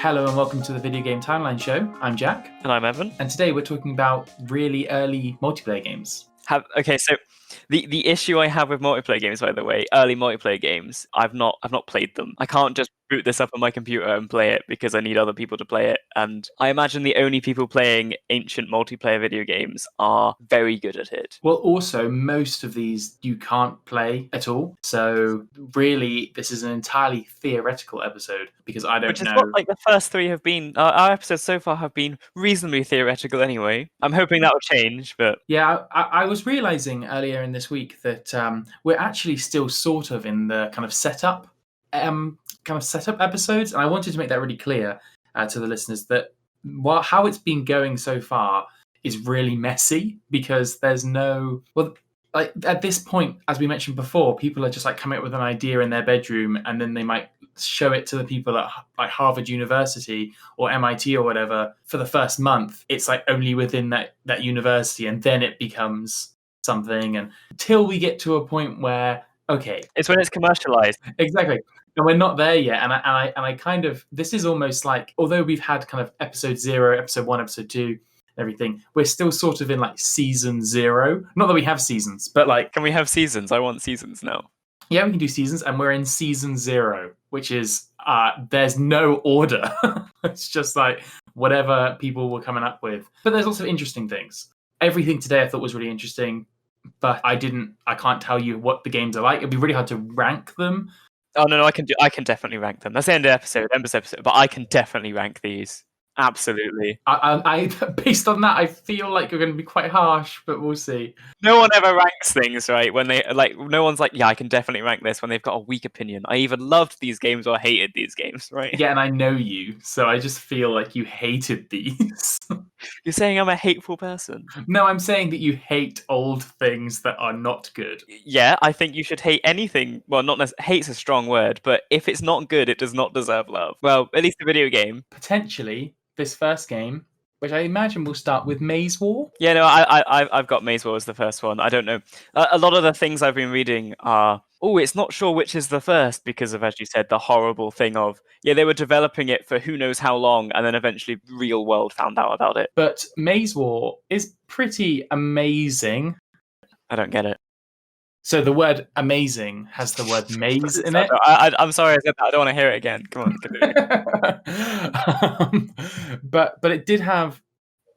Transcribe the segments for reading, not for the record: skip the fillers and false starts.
Hello and welcome to the Video Game Timeline Show. I'm Jack. And I'm Evan. And today we're talking about really early multiplayer games. So the issue I have with multiplayer games, by the way, early multiplayer games, I've not played them. I can't just boot this up on my computer and play it because I need other people to play it. And I imagine the only people playing ancient multiplayer video games are very good at it. Well, also, most of these you can't play at all. So really, this is an entirely theoretical episode because I don't know. Which is what the first three have been. Our episodes so far have been reasonably theoretical anyway. I'm hoping that will change, but... Yeah, I was realising earlier in this week that we're actually still sort of in the kind of setup episodes, and I wanted to make that really clear to the listeners that how it's been going so far is really messy because there's no at this point, as we mentioned before, people are just coming up with an idea in their bedroom and then they might show it to the people at Harvard University or MIT or whatever for the first month. It's only within that university, and then it becomes something, and until we get to a point where it's when it's commercialized. Exactly. And we're not there yet. And I kind of, this is almost although we've had kind of episode 0, episode 1, episode 2, everything, we're still sort of in season 0. Not that we have seasons, but can we have seasons? I want seasons now. Yeah, we can do seasons, and we're in season 0, which is there's no order. It's just whatever people were coming up with. But there's also interesting things. Everything today I thought was really interesting, but I can't tell you what the games are like. It'd be really hard to rank them. Oh no, I can definitely rank them. That's the end of the episode, but I can definitely rank these. Absolutely. I based on that, I feel like you're going to be quite harsh, but we'll see. No one ever ranks things, right? When they no one's yeah, I can definitely rank this when they've got a weak opinion. I either loved these games or hated these games, right? Yeah, and I know you, so I just feel like you hated these. You're saying I'm a hateful person? No, I'm saying that you hate old things that are not good. Yeah, I think you should hate anything. Well, not necessarily. Hate's a strong word, but if it's not good, it does not deserve love. Well, at least a video game. Potentially, this first game, which I imagine will start with Maze War. Yeah, no, I've got Maze War as the first one. I don't know. A lot of the things I've been reading are, it's not sure which is the first because of, as you said, the horrible thing of, they were developing it for who knows how long, and then eventually real world found out about it. But Maze War is pretty amazing. I don't get it. So the word amazing has the word maze in it. I'm sorry I said that. I don't want to hear it again. Come on. But it did have...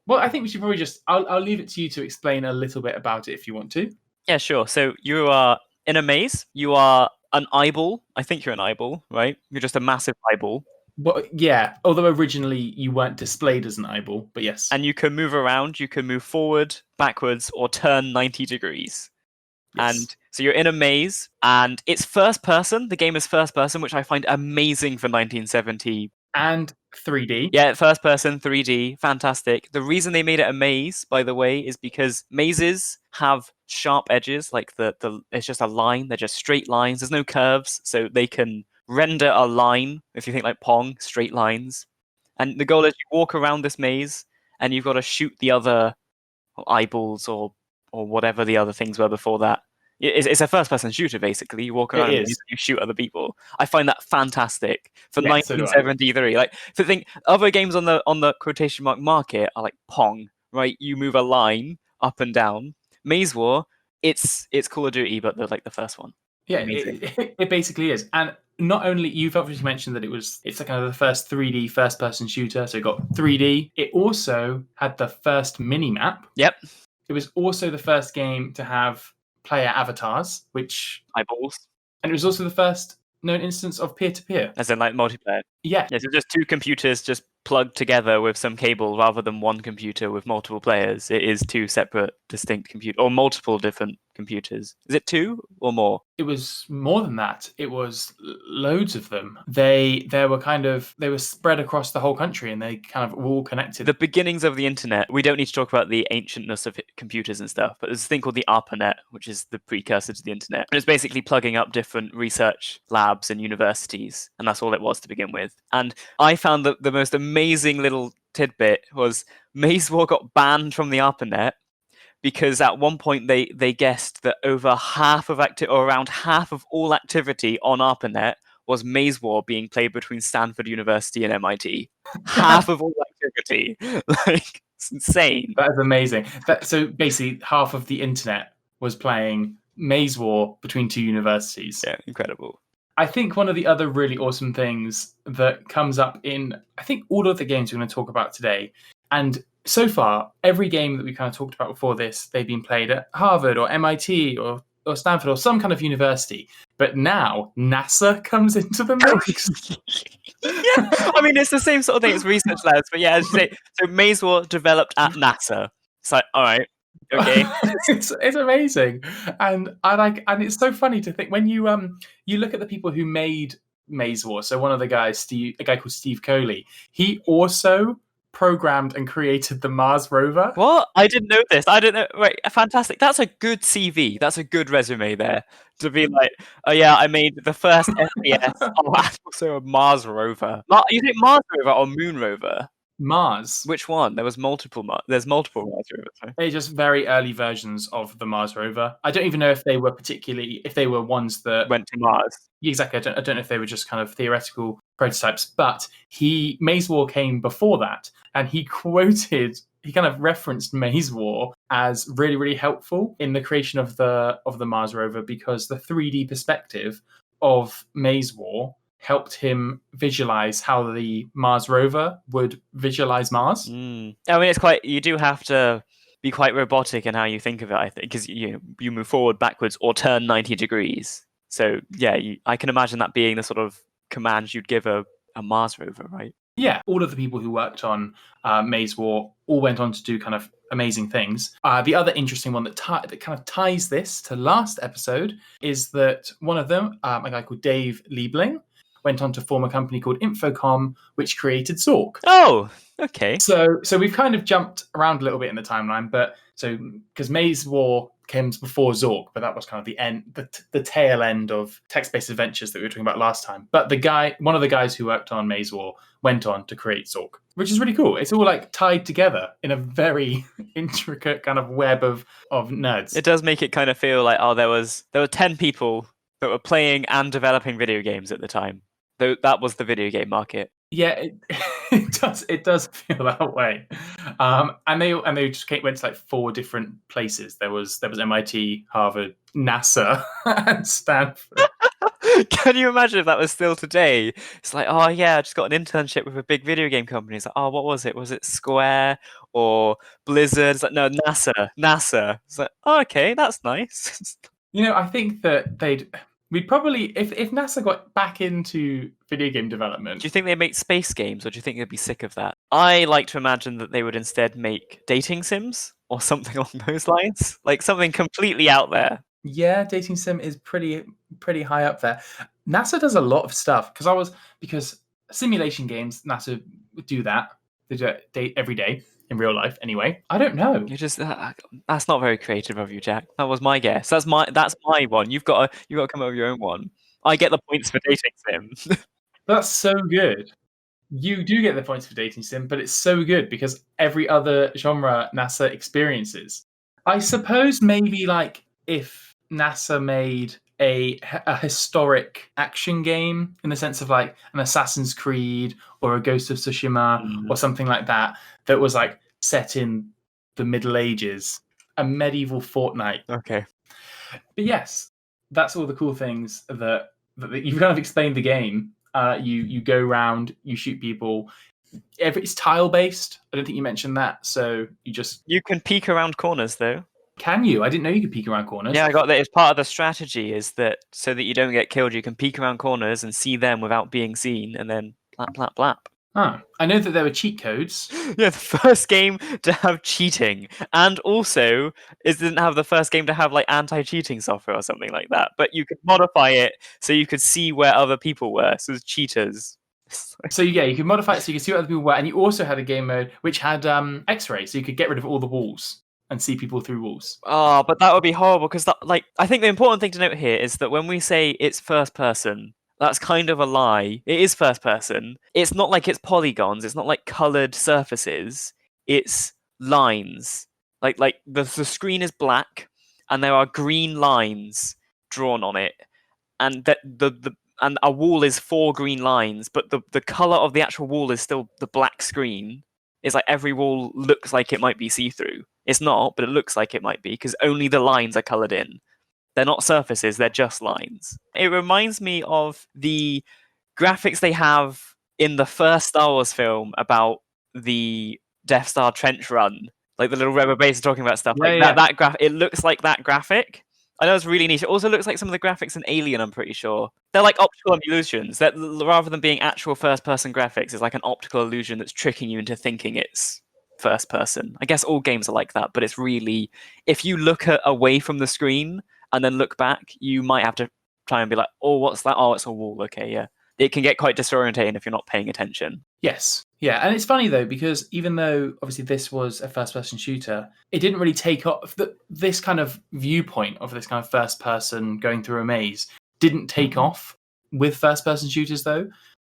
Well, I think we should probably I'll leave it to you to explain a little bit about it if you want to. Yeah, sure. So you are in a maze. You are an eyeball. I think you're an eyeball, right? You're just a massive eyeball. Well, yeah, although originally you weren't displayed as an eyeball, but yes. And you can move around. You can move forward, backwards, or turn 90 degrees. Yes. And so you're in a maze, and it's first person. The game is first person, which I find amazing for 1970. And 3D. Yeah, first person, 3D, fantastic. The reason they made it a maze, by the way, is because mazes have sharp edges. It's just a line. They're just straight lines. There's no curves, so they can render a line. If you think like Pong, straight lines. And the goal is you walk around this maze, and you've got to shoot the other eyeballs or whatever the other things were before that. It's a first-person shooter, basically. You walk around and you shoot other people. I find that fantastic for 1973. So think other games on the quotation mark market are like Pong, right? You move a line up and down. Maze War, it's Call of Duty, but the first one. Yeah, it basically is. And not only, you've obviously mentioned that it's kind of the first 3D first-person shooter, so it got 3D. It also had the first mini-map. Yep. It was also the first game to have player avatars, which... eyeballs. And it was also the first known instance of peer-to-peer. As in multiplayer. Yeah. So just two computers just plugged together with some cable rather than one computer with multiple players. It is two separate, distinct computers, or multiple different computers. Is it 2 or more? It was more than that. It was loads of them. They were spread across the whole country, and they kind of were all connected. The beginnings of the internet. We don't need to talk about the ancientness of computers and stuff, but there's a thing called the ARPANET, which is the precursor to the internet. And it's basically plugging up different research labs and universities, and that's all it was to begin with. And I found that the most amazing little tidbit was Maze War got banned from the ARPANET because at one point they guessed that over half of around half of all activity on ARPANET was Maze War being played between Stanford University and MIT. Half of all activity. Like, it's insane. That is amazing. So basically, half of the internet was playing Maze War between two universities. Yeah, incredible. I think one of the other really awesome things that comes up in, I think, all of the games we're going to talk about today, and so far, every game that we kind of talked about before this, they've been played at Harvard or MIT or Stanford or some kind of university. But now NASA comes into the mix. Yeah, I mean, it's the same sort of thing as Research Labs, but yeah, as you say, so Maze War developed at NASA. It's like, all right, okay. it's amazing, and it's so funny to think when you look at the people who made Maze War. So one of the guys, a guy called Steve Coley, he also programmed and created the Mars rover. What? I didn't know this. I didn't know. Right, fantastic. That's a good CV. That's a good resume there. To be like, oh yeah, I made the first FPS. Oh, and also a Mars rover. You think Mars rover or Moon rover? Mars. Which one? There was multiple. There's multiple Mars rovers. Right? They're just very early versions of the Mars rover. I don't even know if they were ones that went to Mars. Exactly. I don't know if they were just kind of theoretical prototypes, but Maze War came before that, and he kind of referenced Maze War as really, really helpful in the creation of the Mars rover, because the 3D perspective of Maze War helped him visualize how the Mars rover would visualize Mars. I mean, you do have to be quite robotic in how you think of it, I think, because you move forward, backwards, or turn 90 degrees. So yeah, I can imagine that being the sort of commands you'd give a Mars rover, right? Yeah, all of the people who worked on Maze War all went on to do kind of amazing things. The other interesting one that kind of ties this to last episode is that one of them, a guy called Dave Liebling, went on to form a company called Infocom, which created Zork. Oh, okay. So we've kind of jumped around a little bit in the timeline, but because Maze War comes before Zork, but that was kind of the end, the tail end of text-based adventures that we were talking about last time. But one of the guys who worked on Maze War went on to create Zork, which is really cool. It's all like tied together in a very intricate kind of web of nerds. It does make it kind of feel like there were 10 people that were playing and developing video games at the time. Though that was the video game market. Yeah, it does feel that way. And they just went to like 4 different places. There was MIT, Harvard, NASA, and Stanford. Can you imagine if that was still today? It's like, oh yeah, I just got an internship with a big video game company. It's like, oh, what was it? Was it Square or Blizzard? It's like, no, NASA. It's like, oh, okay, that's nice. I think that we'd probably, if NASA got back into video game development. Do you think they'd make space games, or do you think they'd be sick of that? I like to imagine that they would instead make dating sims or something along those lines, like something completely out there. Yeah, dating sim is pretty high up there. NASA does a lot of stuff because simulation games, NASA would do that. They do it every day in real life anyway. I don't know. That's not very creative of you, Jack. That was my guess. That's my one. You've got to come up with your own one. I get the points for dating sim. That's so good. You do get the points for dating sim, but it's so good because every other genre NASA experiences. I suppose maybe like if NASA made a historic action game in the sense of like an Assassin's Creed or a Ghost of Tsushima or something like that was like set in the Middle Ages, a medieval Fortnite. Okay. But yes, that's all the cool things that you've kind of explained the game. You go around, you shoot people. It's tile based. I don't think you mentioned that. So you can peek around corners though. Can you? I didn't know you could peek around corners. Yeah, I got that. It's part of the strategy is that so that you don't get killed, you can peek around corners and see them without being seen, and then blap blap blap. Oh, I know that there were cheat codes. Yeah, the first game to have cheating, and also it didn't have the first game to have like anti-cheating software or something like that. But you could modify it so you could see where other people were, so it's cheaters. So yeah, you could modify it so you could see where other people were, and you also had a game mode which had X-ray, so you could get rid of all the walls and see people through walls. Oh, but that would be horrible because I think the important thing to note here is that when we say it's first person, that's kind of a lie. It is first person. It's not like it's polygons. It's not like colored surfaces. It's lines. Like the screen is black and there are green lines drawn on it, and that and a wall is 4 green lines, but the color of the actual wall is still the black screen. It's like every wall looks like it might be see-through. It's not, but it looks like it might be, because only the lines are colored in. They're not surfaces, they're just lines. It reminds me of the graphics they have in the first Star Wars film about the Death Star trench run. Like the little rubber base talking about stuff. Like that it looks like that graphic. I know it's really niche. It also looks like some of the graphics in Alien, I'm pretty sure. They're like optical illusions. That rather than being actual first-person graphics, it's like an optical illusion that's tricking you into thinking it's first person. I guess all games are like that, but it's really, if you look away from the screen and then look back, you might have to try and be like, oh, what's that? Oh, it's a wall. Okay, yeah. It can get quite disorientating if you're not paying attention. Yes. Yeah, and it's funny though, because even though obviously this was a first-person shooter, it didn't really take off. This kind of viewpoint of this kind of first-person going through a maze didn't take off with first-person shooters though.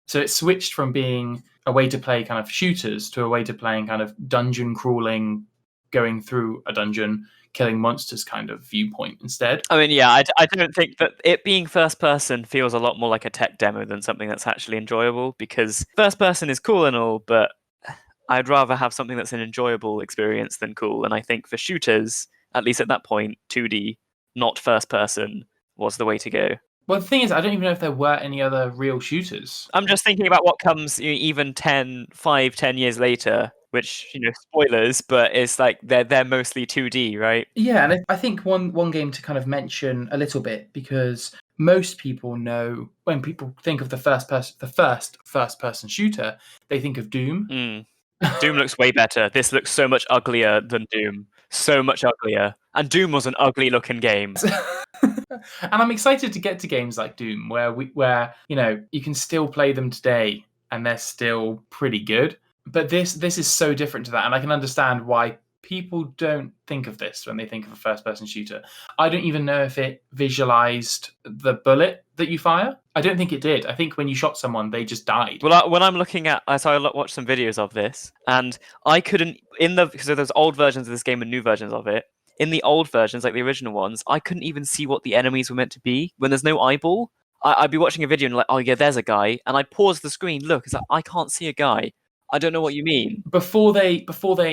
So it switched from being a way to play kind of shooters to a way to playing kind of dungeon crawling, going through a dungeon, killing monsters kind of viewpoint instead. I mean, yeah, I don't think that it being first person feels a lot more like a tech demo than something that's actually enjoyable, because first person is cool and all, but I'd rather have something that's an enjoyable experience than cool. And I think for shooters, at least at that point, 2D, not first person, was the way to go. Well, the thing is, I don't even know if there were any other real shooters. I'm just thinking about what comes even 5, 10 years later, which, spoilers, but it's like they're mostly 2D, right? Yeah, and I think one game to kind of mention a little bit, because most people know when people think of the first person shooter, they think of Doom. Doom looks way better. This looks so much uglier than Doom. So much uglier. And Doom was an ugly looking game. And I'm excited to get to games like Doom where you can still play them today and they're still pretty good. But this is so different to that, and I can understand why people don't think of this when they think of a first-person shooter. I don't even know if it visualized the bullet that you fire. I don't think it did. I think when you shot someone, they just died. Well, when I'm looking at, I watched some videos of this, and I couldn't, because there's old versions of this game and new versions of it. In the old versions, like the original ones, I couldn't even see what the enemies were meant to be. When there's no eyeball, I'd be watching a video and like, oh yeah, there's a guy, and I pause the screen, look, it's like, I can't see a guy. I don't know what you mean. Before they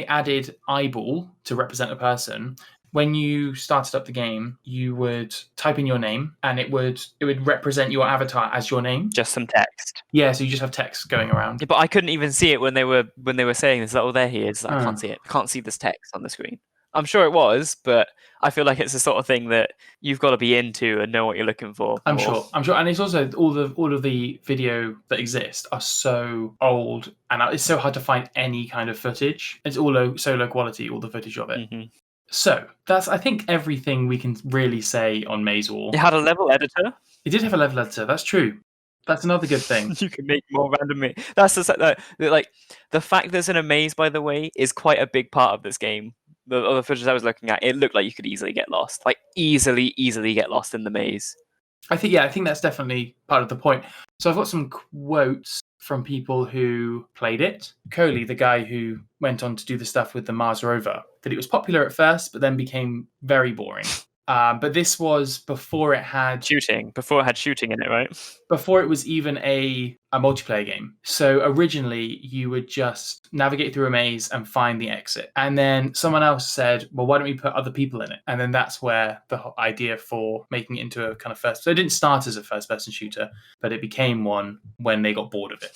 added eyeball to represent a person, when you started up the game, you would type in your name, and it would represent your avatar as your name. Just some text. Yeah, so you just have text going around. Yeah, but I couldn't even see it when they were saying this. Like, oh, there he is. Like, I can't see it. I can't see this text on the screen. I'm sure it was, but I feel like it's the sort of thing that you've got to be into and know what you're looking for. I'm sure, and it's also all of the video that exist are so old, and it's so hard to find any kind of footage. It's all so low quality, all the footage of it. Mm-hmm. So that's, I think, everything we can really say on Maze War. It had a level editor. It did have a level editor. That's true. That's another good thing. You can make more randomly. That's like the fact there's an maze, by the way, is quite a big part of this game. The other footage I was looking at, it looked like you could easily get lost. Like easily get lost in the maze. I think that's definitely part of the point. So I've got some quotes from people who played it. Coley, the guy who went on to do the stuff with the Mars rover, that it was popular at first, but then became very boring. But this was before it had shooting. Before it had shooting in it, right? Before it was even a multiplayer game. So originally, you would just navigate through a maze and find the exit. And then someone else said, well, why don't we put other people in it? And then that's where the whole idea for making it into a kind of first... So it didn't start as a first-person shooter, but it became one when they got bored of it.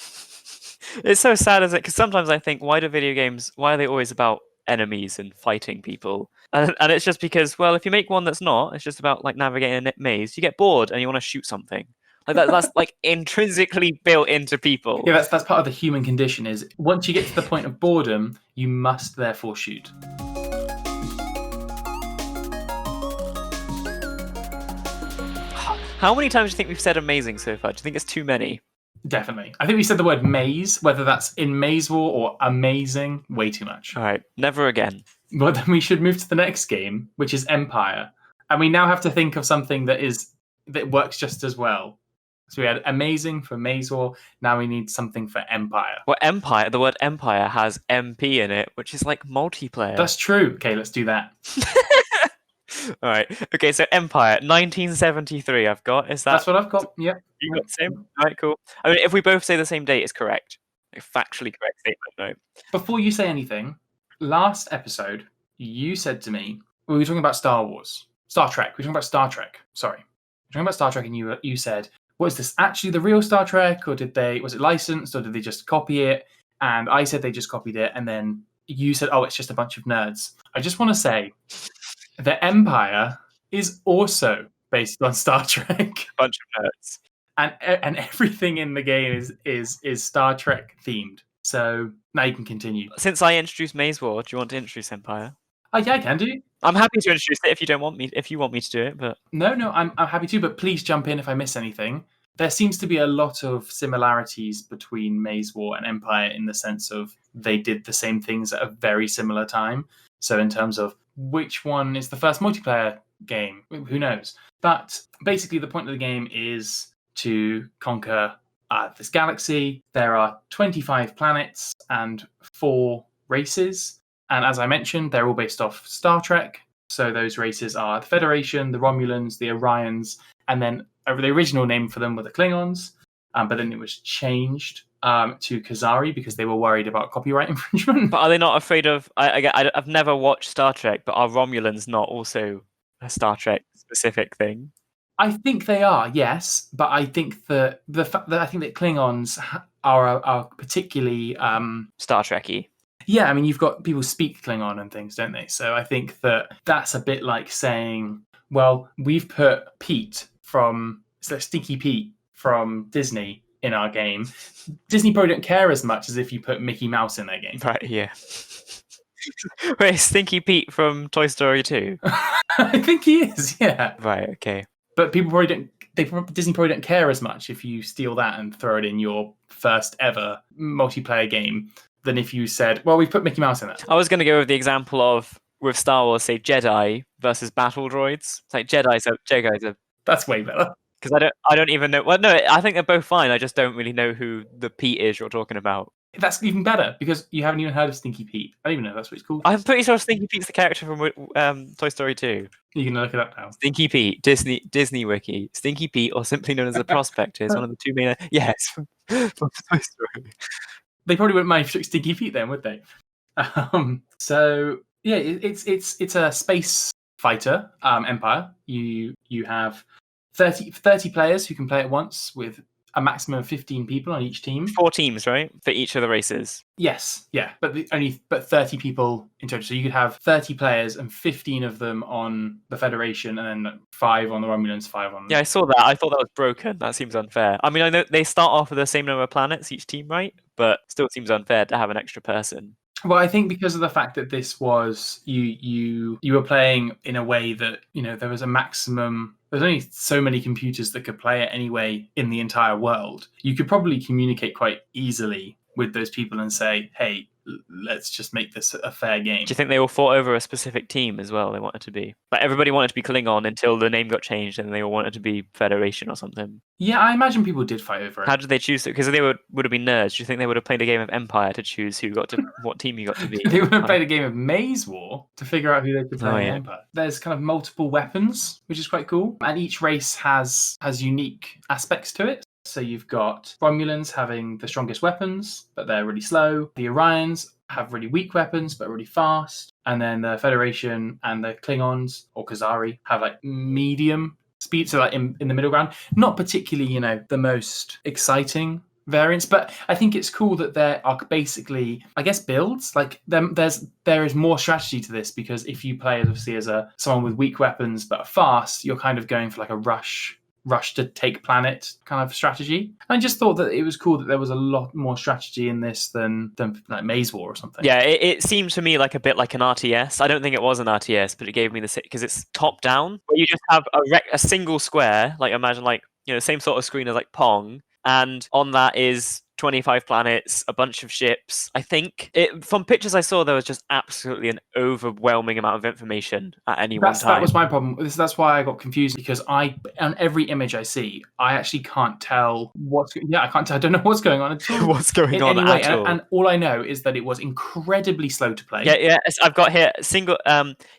It's so sad, isn't it? Because sometimes I think, why are they always about enemies and fighting people? And it's just because, well, if you make one that's not, it's just about like navigating a maze, you get bored and you want to shoot something. Like that's like intrinsically built into people. Yeah, that's part of the human condition, is once you get to the point of boredom, you must therefore shoot. How many times do you think we've said amazing so far? Do you think it's too many? Definitely. I think we said the word maze, whether that's in Maze War or amazing, way too much. All right, never again. Well, then we should move to the next game, which is Empire. And we now have to think of something that works just as well. So we had amazing for Maze War. Now we need something for Empire. Well, the word Empire has MP in it, which is like multiplayer. That's true. Okay, let's do that. All right. Okay, so Empire, 1973. I've got. Is that That's what I've got. Yep. you got Yep. the same? All right, cool. I mean, if we both say the same date, it's correct. A factually correct statement, right? Before you say anything, last episode you said to me we were talking about Star Trek. We were talking about Star Trek. Sorry, we were talking about Star Trek, and you said, "Was this actually the real Star Trek, or was it licensed, or did they just copy it?" And I said they just copied it, and then you said, "Oh, it's just a bunch of nerds." I just want to say the Empire is also based on Star Trek. Bunch of nerds. And everything in the game is Star Trek themed. So now you can continue. Since I introduced Maze War, do you want to introduce Empire? Oh yeah, I can do. I'm happy to introduce it if you don't want me. If you want me to do it, but No, I'm happy to, but please jump in if I miss anything. There seems to be a lot of similarities between Maze War and Empire in the sense of they did the same things at a very similar time. So in terms of which one is the first multiplayer game, who knows? But basically, the point of the game is to conquer this galaxy. There are 25 planets and 4 races. And as I mentioned, they're all based off Star Trek. So those races are the Federation, the Romulans, the Orions, and then the original name for them were the Klingons. But then it was changed to Khazari because they were worried about copyright infringement. But are they not afraid of? I've never watched Star Trek, but are Romulans not also a Star Trek specific thing? I think they are, yes, but I think that I think that Klingons are particularly Star Trekky. Yeah, I mean, you've got people speak Klingon and things, don't they? So I think that that's a bit like saying, well, we've put Stinky Pete from Disney in our game. Disney probably don't care as much as if you put Mickey Mouse in their game. Right, yeah. Wait, Stinky Pete from Toy Story 2? I think he is, yeah. Right, okay. But people probably don't. Disney probably don't care as much if you steal that and throw it in your first ever multiplayer game than if you said, well, we've put Mickey Mouse in it. I was going to go with the example of, with Star Wars, say Jedi versus battle droids. It's like Jedi's a... That's way better. Because I don't even know... Well, no, I think they're both fine. I just don't really know who the Pete is you're talking about. That's even better, because you haven't even heard of Stinky Pete. I don't even know if that's what it's called. I'm pretty sure Stinky Pete's the character from Toy Story 2. You can look it up now. Stinky Pete, Disney Wiki. Stinky Pete, or simply known as the Prospector, is one of the two main... Yes, from Toy Story. They probably wouldn't mind Stinky Pete then, would they? So yeah, it's a space fighter empire. You have 30 players who can play at once with a maximum of 15 people on each team. 4 teams, right? For each of the races. Yes, yeah, but 30 people in total. So you could have 30 players and 15 of them on the Federation, and then 5 on the Romulans, 5 on. Yeah, I saw that. I thought that was broken. That seems unfair. I mean, I know they start off with the same number of planets each team, right? But still seems unfair to have an extra person. Well, I think because of the fact that this was you were playing in a way that, you know, there was a maximum. There's only so many computers that could play it anyway in the entire world. You could probably communicate quite easily with those people and say, hey, let's just make this a fair game. Do you think they all fought over a specific team as well? They wanted to be... Like, everybody wanted to be Klingon until the name got changed and they all wanted to be Federation or something. Yeah, I imagine people did fight over it. How did they choose it? Because they would have been nerds. Do you think they would have played a game of Empire to choose who got to what team you got to be? They would have played a game of Maze War to figure out who they could play in yeah. Empire. There's kind of multiple weapons, which is quite cool. And each race has unique aspects to it. So you've got Romulans having the strongest weapons, but they're really slow. The Orions have really weak weapons, but really fast. And then the Federation and the Klingons, or Khazari, have like medium speed, so like in the middle ground. Not particularly, you know, the most exciting variants, but I think it's cool that there are basically, I guess, builds. Like there is more strategy to this, because if you play obviously as someone with weak weapons but fast, you're kind of going for like a rush to take planet kind of strategy. And I just thought that it was cool that there was a lot more strategy in this than like Maze War or something. Yeah, it seemed to me like a bit like an RTS. I don't think it was an RTS, but it gave me the... Because it's top down, where you just have a single square, like imagine like, you know, same sort of screen as like Pong, and on that is 25 planets, a bunch of ships. I think from pictures I saw, there was just absolutely an overwhelming amount of information at any one time. That was my problem. That's why I got confused, because on every image I see, I actually can't tell I can't tell. I don't know what's going on at all. What's going in on any way. at all. And all I know is that it was incredibly slow to play. Yeah. I've got here single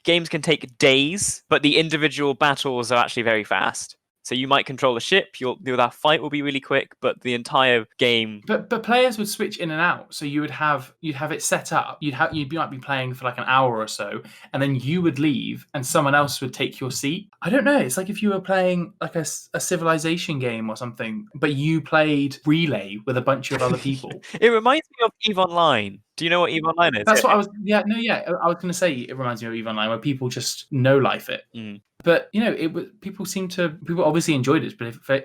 games can take days, but the individual battles are actually very fast. So you might control a ship, that fight will be really quick, but the entire game. But players would switch in and out. So you'd have it set up. You might be playing for like an hour or so, and then you would leave, and someone else would take your seat. I don't know. It's like if you were playing like a Civilization game or something, but you played Relay with a bunch of other people. It reminds me of EVE Online. Do you know what EVE Online is? That's what I was. I was going to say it reminds me of EVE Online, where people just no life it. But people obviously enjoyed it. But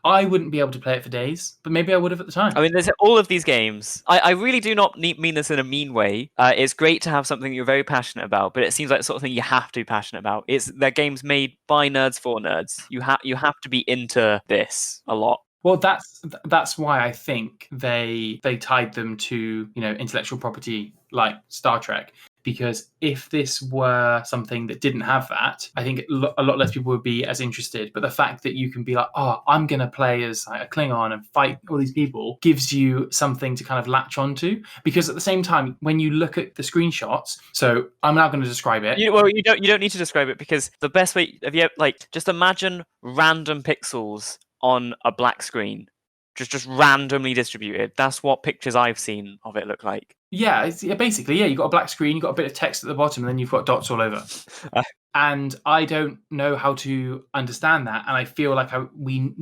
I wouldn't be able to play it for days. But maybe I would have at the time. I mean, there's all of these games. I really do not mean this in a mean way. It's great to have something you're very passionate about, but it seems like the sort of thing you have to be passionate about. They're games made by nerds for nerds. You have to be into this a lot. Well, that's why I think they tied them to intellectual property like Star Trek. Because if this were something that didn't have that, I think a lot less people would be as interested. But the fact that you can be like, oh, I'm going to play as a Klingon and fight all these people gives you something to kind of latch onto. Because at the same time, when you look at the screenshots, so I'm now going to describe it. You don't need to describe it, because the best way, just imagine random pixels on a black screen, just randomly distributed. That's what pictures I've seen of it look like. Yeah, basically, you've got a black screen, you've got a bit of text at the bottom, and then you've got dots all over. And I don't know how to understand that, and I feel like we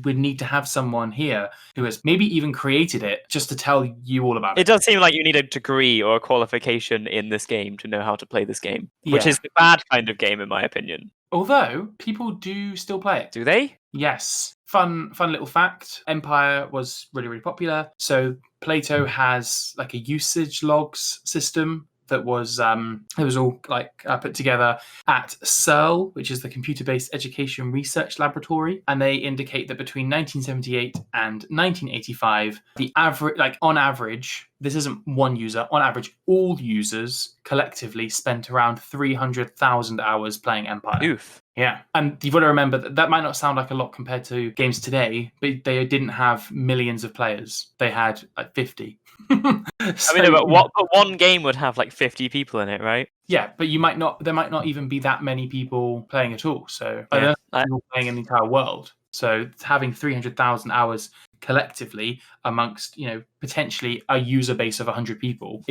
would need to have someone here who has maybe even created it just to tell you all about it. It does seem like you need a degree or a qualification in this game to know how to play this game, which is the bad kind of game, in my opinion. Although people do still play it. Do they? Yes. Fun little fact. Empire was really, really popular. So Plato has like a usage logs system that was all put together at CERL, which is the Computer-Based Education Research Laboratory, and they indicate that between 1978 and 1985, the average, on average, this isn't one user, on average, all users collectively spent around 300,000 hours playing Empire. Oof. Yeah, and you've got to remember that might not sound like a lot compared to games today, but they didn't have millions of players. They had like 50. But one game would have like 50 people in it, right? Yeah, but there might not even be that many people playing at all. So I don't know people playing in the entire world. So having 300,000 hours collectively amongst potentially a user base of 100 people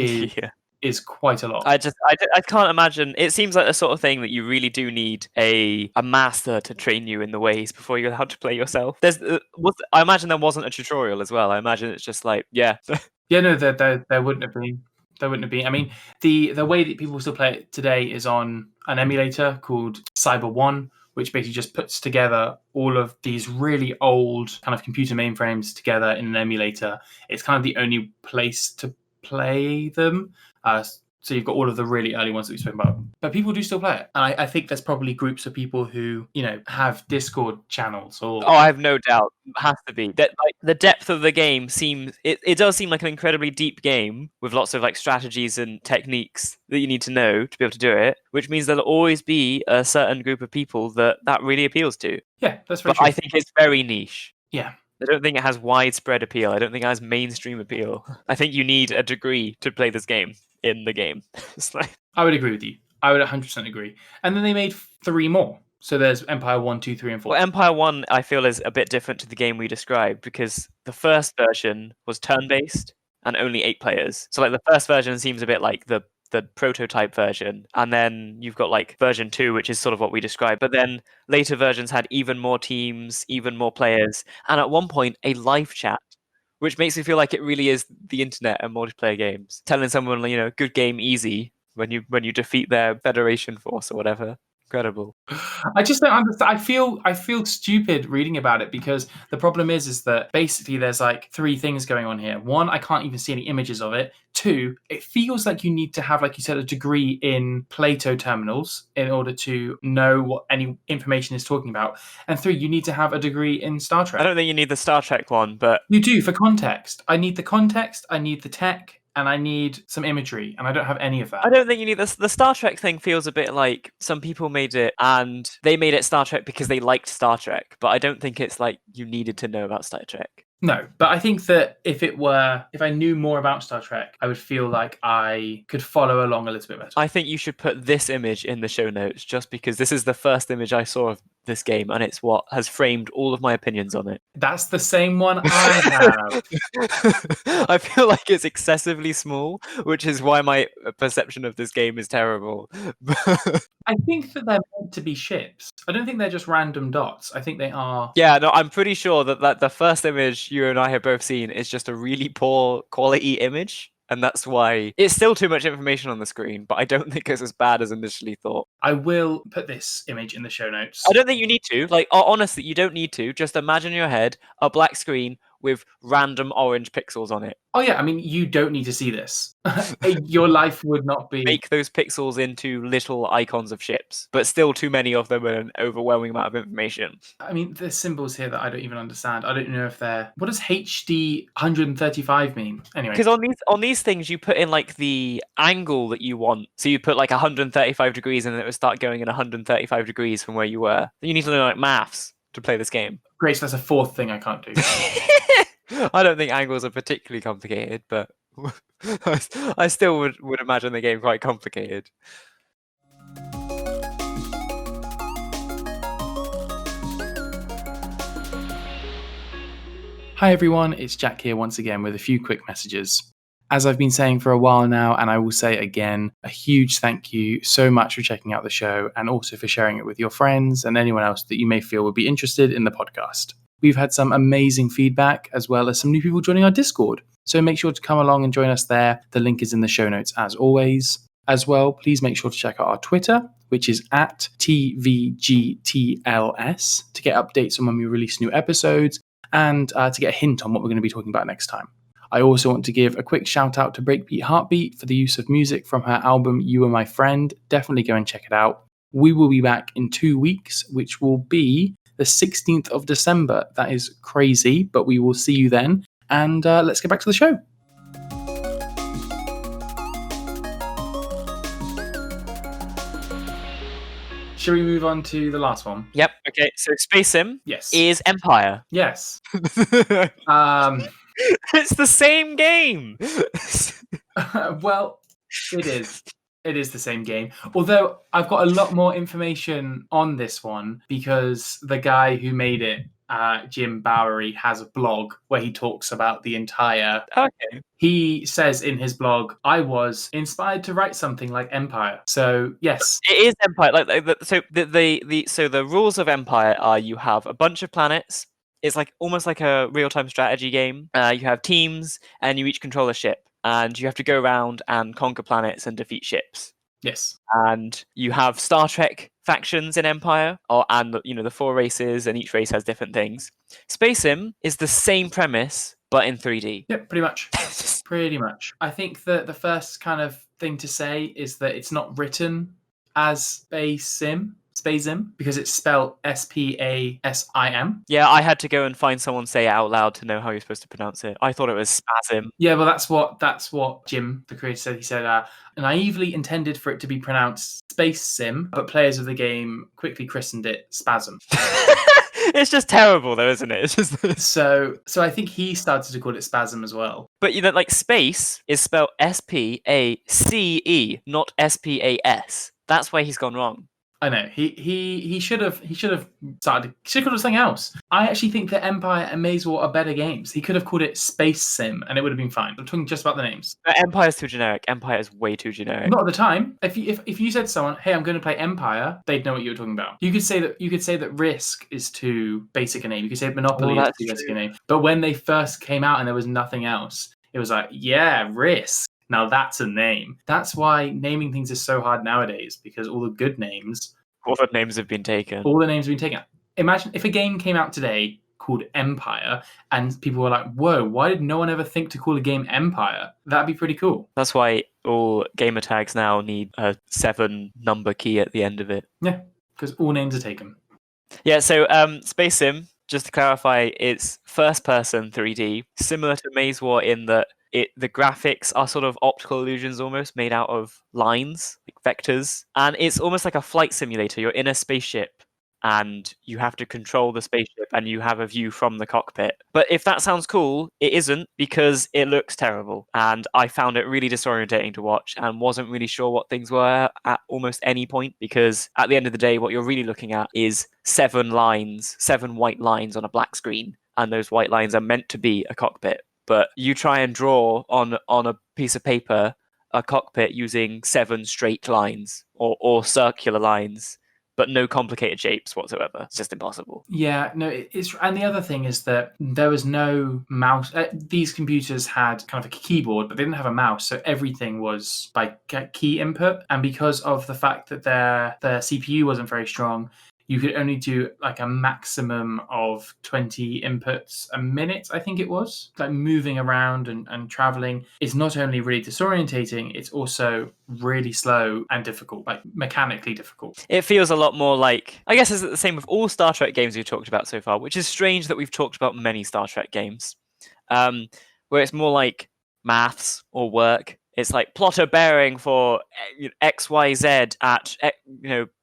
is quite a lot. I can't imagine. It seems like the sort of thing that you really do need a master to train you in the ways before you're allowed to play yourself. I imagine there wasn't a tutorial as well. I imagine it's just like, yeah. Yeah, no, there wouldn't have been. There wouldn't have been. I mean, the way that people still play it today is on an emulator called Cyber One, which basically just puts together all of these really old kind of computer mainframes together in an emulator. It's kind of the only place to play them. So you've got all of the really early ones that we've spoken about. But people do still play it. And I think there's probably groups of people who, have Discord channels or... Oh, I have no doubt. It has to be. That the depth of the game seems... It does seem like an incredibly deep game with lots of strategies and techniques that you need to know to be able to do it, which means there'll always be a certain group of people that really appeals to. Yeah, that's very true. But I think it's very niche. Yeah. I don't think it has widespread appeal. I don't think it has mainstream appeal. I think you need a degree to play this game in the game. I would agree with you. I would 100% agree. And then they made 3 more. So there's Empire 1, 2, 3, and 4. Well, Empire 1, I feel, is a bit different to the game we described, because the first version was turn-based and only 8 players. So the first version seems a bit like the prototype version, and then you've got version 2, which is sort of what we described, but then later versions had even more teams, even more players, and at one point a live chat, which makes me feel like it really is the internet and multiplayer games, telling someone good game, easy, when you defeat their Federation force or whatever. Incredible. I just don't understand. I feel stupid reading about it because the problem is that basically there's like three things going on here. One, I can't even see any images of it. Two, it feels like you need to have, like you said, a degree in Plato terminals in order to know what any information is talking about. And three, you need to have a degree in Star I Trek. don't think you need the Star Trek one, but You do for context. I need the context, I need the tech, and I need some imagery, and I don't have any of that. I don't think you need this. The Star Trek thing feels a bit like some people made it and they made it Star Trek because they liked Star Trek, but I don't think it's like you needed to know about Star Trek. No, but I think that if I knew more about Star Trek, I would feel like I could follow along a little bit better. I think you should put this image in the show notes just because this is the first image I saw of this game and it's what has framed all of my opinions on it. That's the same one I have. I feel like it's excessively small, which is why my perception of this game is terrible. I think that they're meant to be ships. I don't think they're just random dots. I think they are. Yeah, no, I'm pretty sure that the first image you and I have both seen is just a really poor quality image. And that's why it's still too much information on the screen, but I don't think it's as bad as initially thought. I will put this image in the show notes. I don't think you need to. Like, honestly, you don't need to. Just imagine in your head a black screen with random orange pixels on it. Oh yeah, I mean, you don't need to see this. Your life would not be. Make those pixels into little icons of ships, but still too many of them and an overwhelming amount of information. I mean, there's symbols here that I don't even understand. I don't know if they're. What does HD 135 mean? Anyway, because on these things you put in like the angle that you want. So you put like 135 degrees, and then it would start going in 135 degrees from where you were. You need to know like maths to play this game. Grace, that's a fourth thing I can't do. I don't think angles are particularly complicated, but I still would imagine the game quite complicated. Hi everyone, it's Jack here once again with a few quick messages. As I've been saying for a while now, and I will say again, a huge thank you so much for checking out the show and also for sharing it with your friends and anyone else that you may feel would be interested in the podcast. We've had some amazing feedback as well as some new people joining our Discord. So make sure to come along and join us there. The link is in the show notes as always. As well, please make sure to check out our Twitter, which is at TVGTLS, to get updates on when we release new episodes and to get a hint on what we're going to be talking about next time. I also want to give a quick shout out to Breakbeat Heartbeat for the use of music from her album You Were My Friend. Definitely go and check it out. We will be back in 2 weeks, which will be the 16th of December. That is crazy, but we will see you then. And let's get back to the show. Shall we move on to the last one? Yep. Okay. So Spasim Yes. is Empire. Yes. It's the same game. Well, it is. It is the same game. Although I've got a lot more information on this one because the guy who made it, Jim Bowery, has a blog where he talks about the entire. Okay. He says in his blog, "I was inspired to write something like Empire." So yes, It is Empire. So the rules of Empire are you have a bunch of planets. It's like almost like a real-time strategy game. You have teams, and you each control a ship, and you have to go around and conquer planets and defeat ships. yes. And you have Star Trek factions in Empire, and the 4 races, and each race has different things. Spasim is the same premise, but in 3D. Yep, pretty much. Pretty much. I think that the first kind of thing to say is that it's not written as Spasim, because it's spelled Spasim. Yeah, I had to go and find someone say it out loud to know how you're supposed to pronounce it. I thought it was Spasim. Yeah, well, that's what Jim, the creator, said. He said, naively intended for it to be pronounced Space Sim, but players of the game quickly christened it Spasm. It's just terrible, though, isn't it? It's just So I think he started to call it Spasm as well. But like space is spelled SPACE, not SPAS. That's where he's gone wrong. I know he should have started. He should have called it something else. I actually think that Empire and Maze War are better games. He could have called it Space Sim, and it would have been fine. I'm talking just about the names. Empire's too generic. Empire is way too generic. Not at the time. If you said to someone, "Hey, I'm going to play Empire," they'd know what you were talking about. You could say that Risk is too basic a name. You could say Monopoly is too basic a name. But when they first came out and there was nothing else, it was like, yeah, Risk. Now that's a name. That's why naming things is so hard nowadays, because all the good names All the names have been taken. All the names have been taken. Imagine if a game came out today called Empire and people were like, whoa, why did no one ever think to call a game Empire? That'd be pretty cool. That's why all gamer tags now need a 7 number key at the end of it. Yeah, because all names are taken. Yeah, so Spasim, just to clarify, it's first-person 3D, similar to Maze War in that the graphics are sort of optical illusions almost, made out of lines, like vectors, and it's almost like a flight simulator. You're in a spaceship, and you have to control the spaceship, and you have a view from the cockpit. But if that sounds cool, it isn't, because it looks terrible, and I found it really disorientating to watch, and wasn't really sure what things were at almost any point, because at the end of the day, what you're really looking at is 7 lines, 7 white lines on a black screen, and those white lines are meant to be a cockpit. But you try and draw on a piece of paper a cockpit using 7 straight lines or circular lines, but no complicated shapes whatsoever. It's just impossible. Yeah, no, it's and the other thing is that there was no mouse. These computers had kind of a keyboard, but they didn't have a mouse, so everything was by key input. And because of the fact that their CPU wasn't very strong, you could only do like a maximum of 20 inputs a minute, I think it was. Like moving around and traveling is not only really disorientating, it's also really slow and difficult, like mechanically difficult. It feels a lot more like, I guess it's the same with all Star Trek games we've talked about so far, which is strange that we've talked about many Star Trek games, where it's more like maths or work. It's like plot a bearing for XYZ at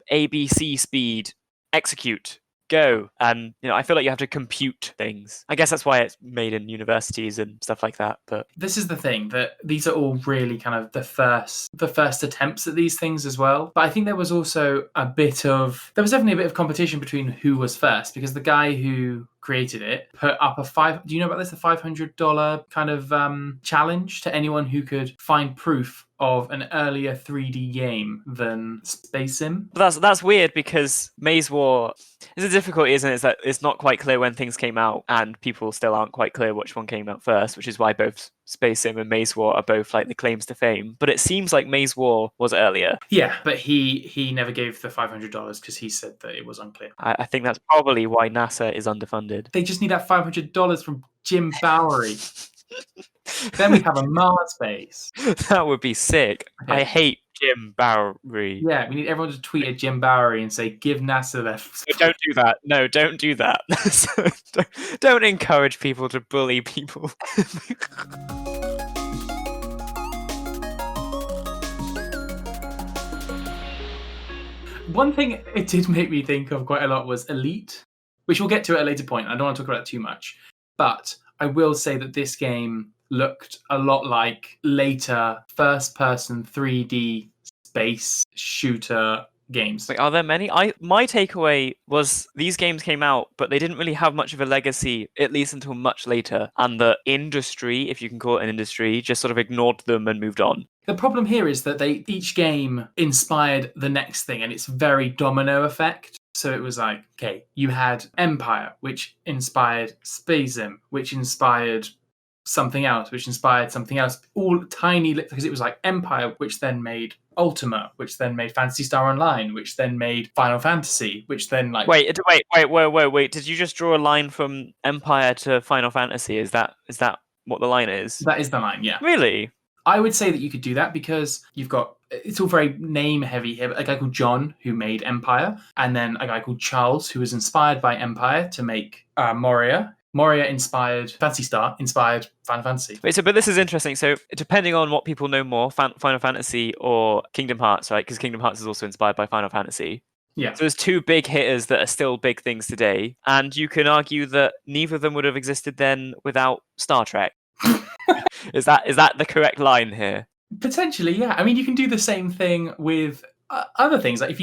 ABC speed, execute, go. And I feel like you have to compute things. I guess that's why it's made in universities and stuff like that. But this is the thing, that these are all really kind of the first attempts at these things as well. But I think there was also definitely a bit of competition between who was first, because the guy who created it put up do you know about this? A $500 kind of challenge to anyone who could find proof of an earlier 3D game than Spasim. But that's weird, because Maze War is a difficulty, isn't it? Is that it's not quite clear when things came out, and people still aren't quite clear which one came out first, which is why both Spasim and Maze War are both like the claims to fame. But it seems like Maze War was earlier. Yeah, but he never gave the $500 because he said that it was unclear. I think that's probably why NASA is underfunded. They just need that $500 from Jim Bowery. Then we have a Mars base. That would be sick. Okay. I hate Jim Bowery. Yeah, we need everyone to tweet at Jim Bowery and say, give NASA their... Don't do that. No, don't do that. Don't encourage people to bully people. One thing it did make me think of quite a lot was Elite, which we'll get to at a later point. I don't want to talk about it too much. But I will say that this game looked a lot like later first-person 3D space shooter games. Wait, are there many? My takeaway was these games came out, but they didn't really have much of a legacy, at least until much later. And the industry, if you can call it an industry, just sort of ignored them and moved on. The problem here is that each game inspired the next thing, and it's very domino effect. So it was like, okay, you had Empire, which inspired Spasim, which inspired something else, all tiny, because it was like Empire, which then made Ultima, which then made Phantasy Star Online, which then made Final Fantasy, which then like... Wait, did you just draw a line from Empire to Final Fantasy? Is that what the line is? That is the line, yeah. Really? I would say that you could do that because it's all very name heavy here. But a guy called John who made Empire, and then a guy called Charles who was inspired by Empire to make Moria. Moria inspired Phantasy Star, inspired Final Fantasy. Wait, but this is interesting. So depending on what people know more, Final Fantasy or Kingdom Hearts, right? Because Kingdom Hearts is also inspired by Final Fantasy. Yeah. So there's 2 big hitters that are still big things today, and you can argue that neither of them would have existed then without Star Trek. Is that the correct line here? Potentially, yeah. I mean, you can do the same thing with other things. Like if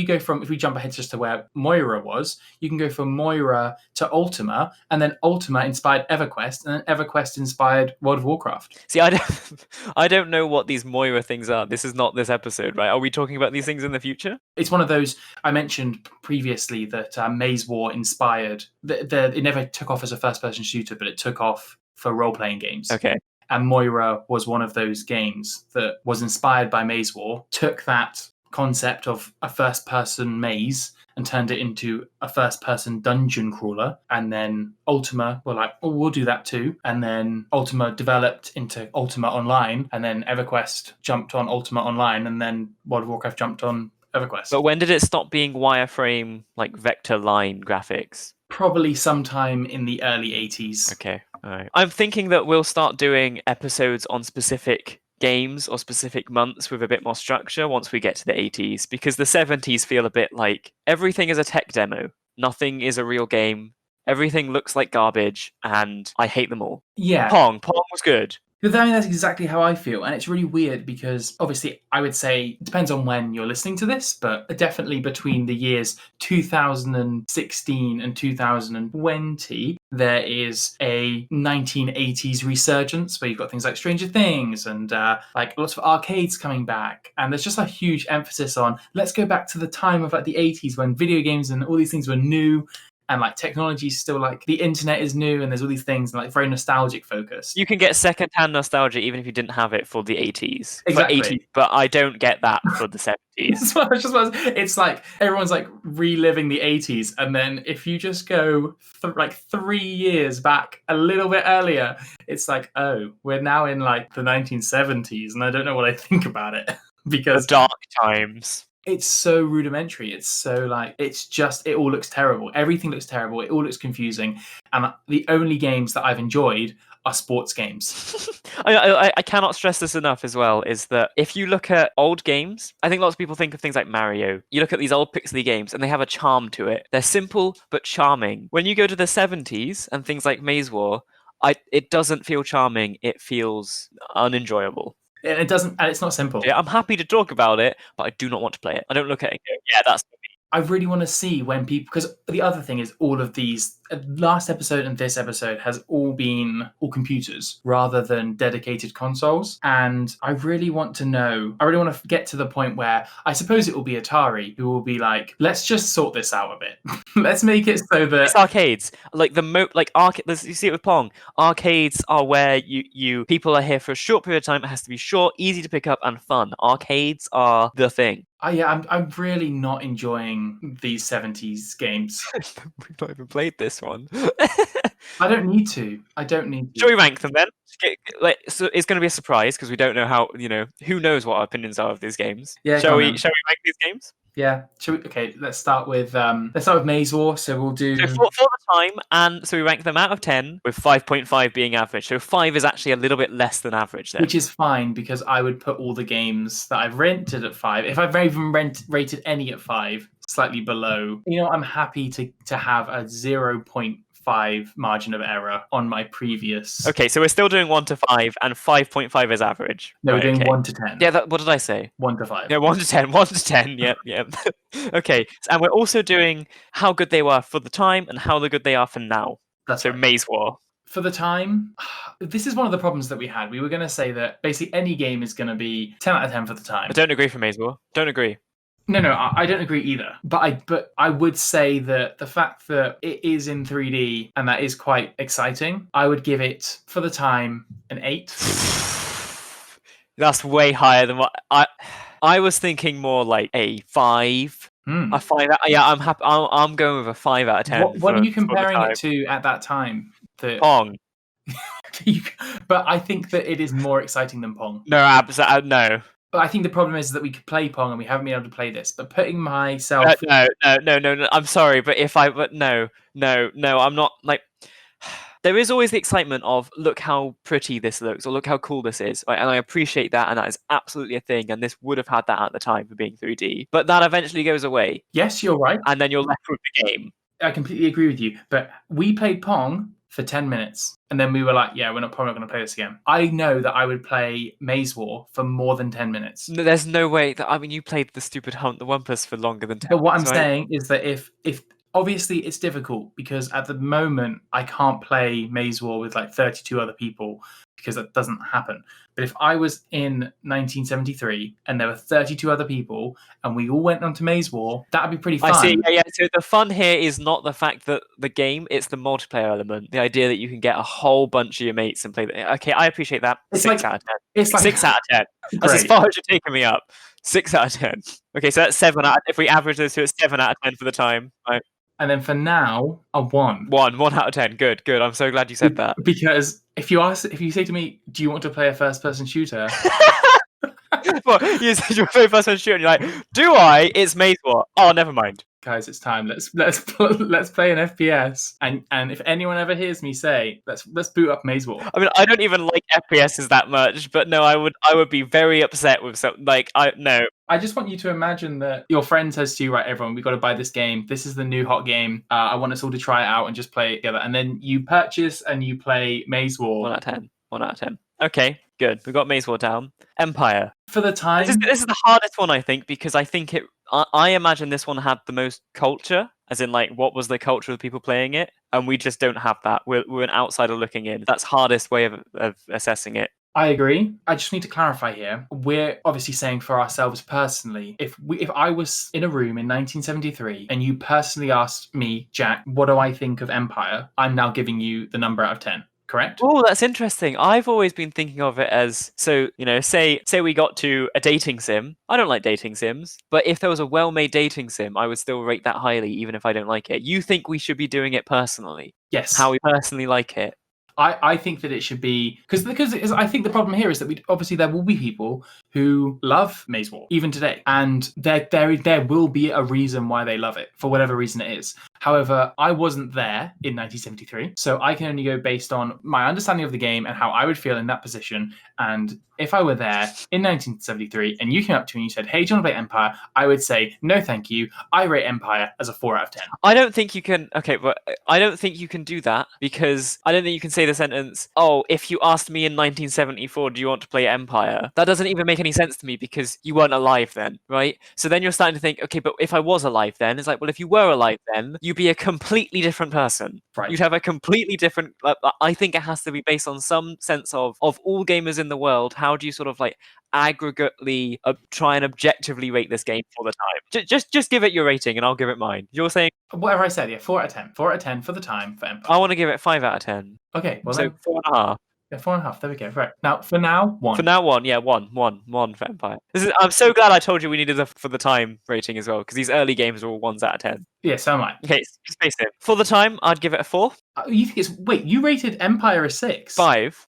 we jump ahead just to where Moira was, you can go from Moira to Ultima, and then Ultima inspired EverQuest, and then EverQuest inspired World of Warcraft. See, I don't know what these Moira things are. This is not this episode, right? Are we talking about these things in the future? It's one of those I mentioned previously that Maze War inspired. It never took off as a first-person shooter, but it took off for role-playing games. Okay. And Moira was one of those games that was inspired by Maze War, took that concept of a first-person maze and turned it into a first-person dungeon crawler. And then Ultima were like, oh, we'll do that too. And then Ultima developed into Ultima Online, and then EverQuest jumped on Ultima Online, and then World of Warcraft jumped on EverQuest. But when did it stop being wireframe, like vector line graphics? Probably sometime in the early 80s. Okay, all right. I'm thinking that we'll start doing episodes on specific games or specific months with a bit more structure once we get to the 80s, because the 70s feel a bit like everything is a tech demo. Nothing is a real game. Everything looks like garbage, and I hate them all. Yeah. Pong was good. But I mean, that's exactly how I feel. And it's really weird because obviously I would say it depends on when you're listening to this, but definitely between the years 2016 and 2020, there is a 1980s resurgence where you've got things like Stranger Things and like lots of arcades coming back. And there's just a huge emphasis on let's go back to the time of like the 80s when video games and all these things were new. And like technology is still like the internet is new and there's all these things and like very nostalgic focused. You can get secondhand nostalgia even if you didn't have it for the 80s. Exactly. For 80s, but I don't get that for the 70s. It's like everyone's like reliving the 80s, and then if you just go like 3 years back a little bit earlier, it's like, oh, we're now in like the 1970s, and I don't know what I think about it because the dark times. It's so rudimentary. It's so like, it's just, it all looks terrible. Everything looks terrible. It all looks confusing. And the only games that I've enjoyed are sports games. I cannot stress this enough as well, is that if you look at old games, I think lots of people think of things like Mario. You look at these old pixely games and they have a charm to it. They're simple but charming. When you go to the 70s and things like Maze War, it doesn't feel charming. It feels unenjoyable. It doesn't, and it's not simple. Yeah, I'm happy to talk about it, but I do not want to play it. I don't look at it and go, yeah, that's for me. I really want to see when people, because the other thing is all of these, last episode and this episode has all been all computers rather than dedicated consoles. And I really want to know, I really want to get to the point where I suppose it will be Atari who will be like, let's just sort this out a bit. Let's make it so that it's arcades. Like you see it with Pong. Arcades are where you people are here for a short period of time. It has to be short, easy to pick up, and fun. Arcades are the thing. I'm really not enjoying these 70s games. We've not even played this one. I don't need to. Shall we rank them then? So it's going to be a surprise because we don't know how, who knows what our opinions are of these games. Yeah. Shall we rank these games? Yeah. Okay, let's start with Maze War. So we'll do for the time, and so we rank them out of 10 with 5.5 being average. So 5 is actually a little bit less than average there. Which is fine because I would put all the games that I've rented at 5. If I've even rated any at 5, slightly below. I'm happy to have a 0.5 margin of error on my previous. Okay, so we're still doing 1 to 5, and 5.5 is average. No, we're doing 1 to 10. Yeah, what did I say? 1 to 5. Yeah, 1 to 10. 1 to 10. Yep. Okay, and we're also doing how good they were for the time and how good they are for now. That's right. Maze War. For the time, this is one of the problems that we had. We were going to say that basically any game is going to be 10 out of 10 for the time. I don't agree for Maze War. Don't agree. No, I don't agree either. But I would say that the fact that it is in 3D and that is quite exciting, I would give it, for the time, an 8. That's way higher than what I was thinking. More like a 5. A 5. Yeah, I'm happy. I'm going with a 5 out of 10. What are you comparing it to at that time? Pong. But I think that it is more exciting than Pong. No, absolutely no. But I think the problem is that we could play Pong and we haven't been able to play this. But putting myself... No. I'm sorry, but no, I'm not like... There is always the excitement of, look how pretty this looks, or look how cool this is. Right? And I appreciate that, and that is absolutely a thing. And this would have had that at the time for being 3D. But that eventually goes away. Yes, you're right. And then you're left with the game. I completely agree with you. But we played Pong for 10 minutes. And then we were like, yeah, we're probably not going to play this again. I know that I would play Maze War for more than 10 minutes. No, there's no way that, you played the stupid Hunt the Wumpus for longer than 10 minutes. But what I'm right? saying is that if obviously it's difficult because at the moment I can't play Maze War with like 32 other people because that doesn't happen. But if I was in 1973 and there were 32 other people and we all went on to Maze War, that'd be pretty fun. I see. Yeah. So the fun here is not the fact that the game; it's the multiplayer element. The idea that you can get a whole bunch of your mates and play. Okay, I appreciate that. It's 6 out of 10. It's like 6 out of 10. That's as great. far as you're taking me up. 6 out of 10. Okay, so that's 7 out. If we average those two, it's 7 out of 10 for the time. Right. And then for now, a 1. 1 out of 10. Good. I'm so glad you said that. Because if you say to me, do you want to play a first-person shooter? Well, you said you play first-person shooter, and you're like, do I? It's Maze War. Oh, never mind. Guys, it's time. Let's play an FPS. And if anyone ever hears me say, let's boot up Maze War. I mean, I don't even like FPSs that much, but no, I would be very upset with something like no. I just want you to imagine that your friend says to you, right, everyone, we've got to buy this game. This is the new hot game. I want us all to try it out and just play it together. And then you purchase and you play Maze War. 1 out of 10. 1 out of 10. Okay, good. We got Maze War down. Empire. For the time. This is the hardest one, I think, because I think I imagine this one had the most culture, as in, like, what was the culture of people playing it? And we just don't have that. We're an outsider looking in. That's hardest way of assessing it. I agree. I just need to clarify here. We're obviously saying for ourselves personally, if I was in a room in 1973 and you personally asked me, Jack, what do I think of Empire? I'm now giving you the number out of 10. Correct? Oh, that's interesting. I've always been thinking of it as, so, say we got to a dating sim. I don't like dating sims, but if there was a well-made dating sim, I would still rate that highly, even if I don't like it. You think we should be doing it personally? Yes. How we personally like it? I think that it should be because I think the problem here is that obviously there will be people who love Maze War even today, and there will be a reason why they love it for whatever reason it is. However, I wasn't there in 1973, so I can only go based on my understanding of the game and how I would feel in that position. And if I were there in 1973 and you came up to me and you said, "Hey, do you want to play Empire?" I would say, "No, thank you. I rate Empire as a 4 out of 10." I don't think you can. Okay, but I don't think you can do that because I don't think you can say the sentence, "Oh, if you asked me in 1974, do you want to play Empire?" That doesn't even make any sense to me because you weren't alive then, right? So then you're starting to think, okay, but if I was alive then, it's like, well, if you were alive then, you'd be a completely different person. Right. You'd have a completely different. I think it has to be based on some sense of all gamers in the world. How do you sort of like aggregately try and objectively rate this game for the time? Just give it your rating and I'll give it mine. You're saying whatever I said, yeah, 4 out of 10. 4 out of 10 for the time for Empire. I want to give it 5 out of 10. Okay, well so then 4.5. Yeah, 4.5. There we go. Right now, for now, 1. For now, 1. Yeah, 1 for Empire. I'm so glad I told you we needed for the time rating as well because these early games are all 1s out of 10. Yeah, so am I. Okay, Spasim. For the time, I'd give it a 4. You think it's wait? You rated Empire a 6. 5.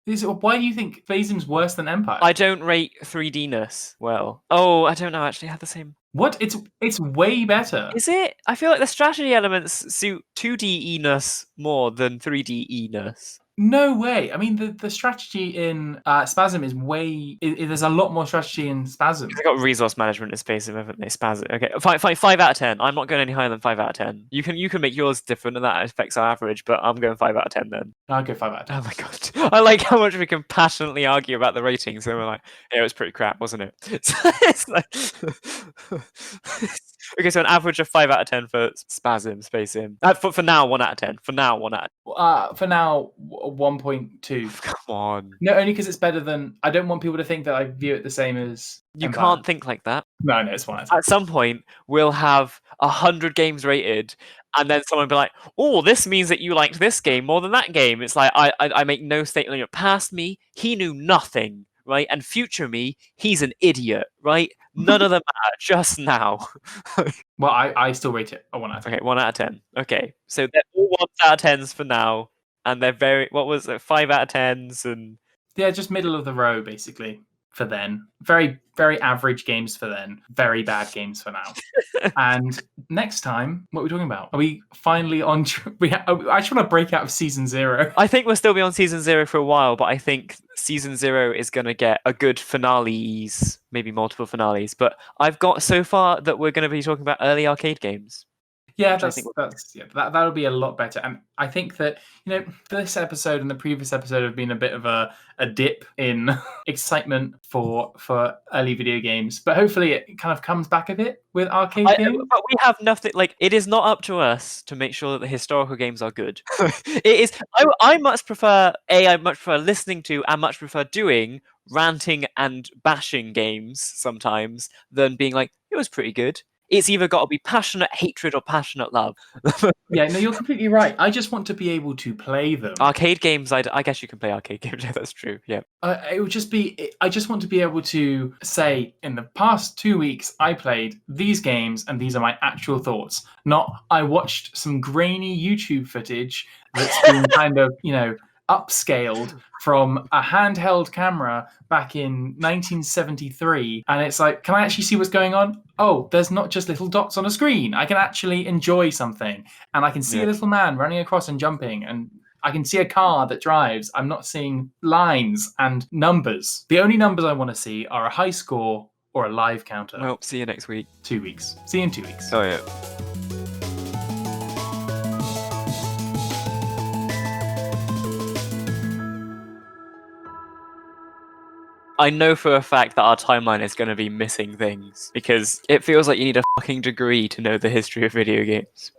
Why do you think Spasim's worse than Empire? I don't rate 3D-ness well. Oh, I don't know. Actually, I had the same. What? It's way better. Is it? I feel like the strategy elements suit 2D-ness more than 3D-ness. No way. I mean, the strategy in Spasim is way. There's a lot more strategy in Spasim. They've got resource management in Spasim, haven't they? Spasim. Okay, 5 out of 10. I'm not going any higher than 5 out of 10. You can make yours different, and that affects our average. But I'm going 5 out of 10 then. I'll go 5 out of 10. Oh my god! I like how much we can passionately argue about the ratings. So we're like, yeah, it was pretty crap, wasn't it? It's like, okay, so an average of 5 out of 10 for Spasim. For now, 1 out of 10. For now, 1 out. For now, 1.2. Come on. No, only because it's better than. I don't want people to think that I view it the same as. You Empire. can't think like that. No, it's fine. At some point, we'll have 100 games rated, and then someone will be like, "Oh, this means that you liked this game more than that game." It's like I make no statement. Past me, he knew nothing, right? And future me, he's an idiot, right? None of them matter. Just now. Well, I still rate it a 1 out of 10. Okay, 1 out of 10. Okay, so they're all 1 out of 10s for now, and they're very. What was it? 5 out of 10s and. Yeah, just middle of the row, basically, for then. Very, very average games for then. Very bad games for now. And next time, what are we talking about? Are we finally on... I just want to break out of Season 0. I think we'll still be on Season 0 for a while, but I think Season 0 is going to get a good finales, maybe multiple finales. But I've got so far that we're going to be talking about early arcade games. Yeah, that'll be a lot better. And I think that, this episode and the previous episode have been a bit of a dip in excitement for early video games. But hopefully it kind of comes back a bit with arcade games. But we have nothing, it is not up to us to make sure that the historical games are good. It is, I much prefer listening to and much prefer doing ranting and bashing games sometimes than being like, it was pretty good. It's either got to be passionate hatred or passionate love. Yeah, no, you're completely right. I just want to be able to play them. Arcade games, I guess you can play arcade games. Yeah, that's true. Yeah. It would just be. I just want to be able to say, in the past 2 weeks, I played these games, and these are my actual thoughts. Not I watched some grainy YouTube footage that's been kind of, upscaled from a handheld camera back in 1973, and it's like, can I actually see what's going on? Oh, there's not just little dots on a screen. I can actually enjoy something, and I can see a little man running across and jumping, and I can see a car that drives. I'm not seeing lines and numbers. The only numbers I want to see are a high score or a live counter. Well, see you next week. 2 weeks. See you in 2 weeks. Oh, yeah. I know for a fact that our timeline is going to be missing things because it feels like you need a fucking degree to know the history of video games.